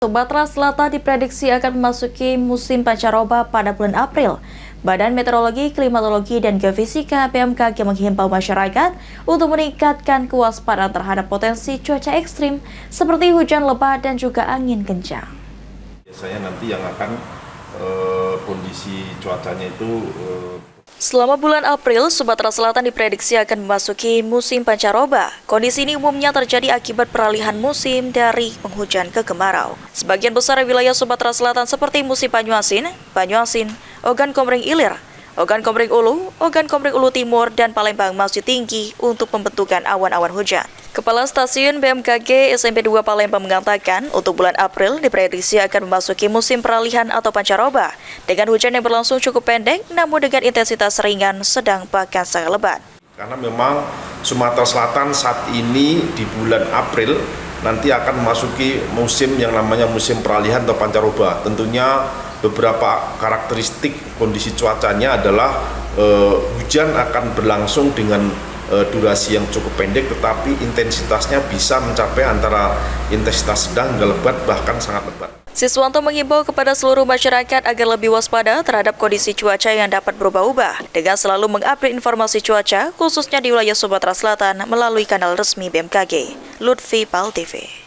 Sumatera Selatan diprediksi akan memasuki musim pancaroba pada bulan April. Badan Meteorologi, Klimatologi, dan Geofisika (BMKG) menghimbau masyarakat untuk meningkatkan kewaspadaan terhadap potensi cuaca ekstrim seperti hujan lebat dan juga angin kencang. Biasanya nanti yang akan kondisi cuacanya itu Selama bulan April, Sumatera Selatan diprediksi akan memasuki musim pancaroba. Kondisi ini umumnya terjadi akibat peralihan musim dari penghujan ke kemarau. Sebagian besar wilayah Sumatera Selatan seperti musim Banyuasin, Ogan Komering Ilir, Ogan Komering Ulu, Ogan Komering Ulu Timur, dan Palembang masih tinggi untuk pembentukan awan-awan hujan. Kepala Stasiun BMKG SMP 2 Palembang mengatakan untuk bulan April diprediksi akan memasuki musim peralihan atau pancaroba dengan hujan yang berlangsung cukup pendek namun dengan intensitas ringan, sedang, bahkan sangat lebat. Karena memang Sumatera Selatan saat ini di bulan April nanti akan memasuki musim yang namanya musim peralihan atau pancaroba. Tentunya beberapa karakteristik kondisi cuacanya adalah hujan akan berlangsung dengan durasi yang cukup pendek, tetapi intensitasnya bisa mencapai antara intensitas sedang hingga lebat, bahkan sangat lebat. Siswanto mengimbau kepada seluruh masyarakat agar lebih waspada terhadap kondisi cuaca yang dapat berubah-ubah dengan selalu mengupdate informasi cuaca, khususnya di wilayah Sumatera Selatan melalui kanal resmi BMKG. Lutfi, PAL TV.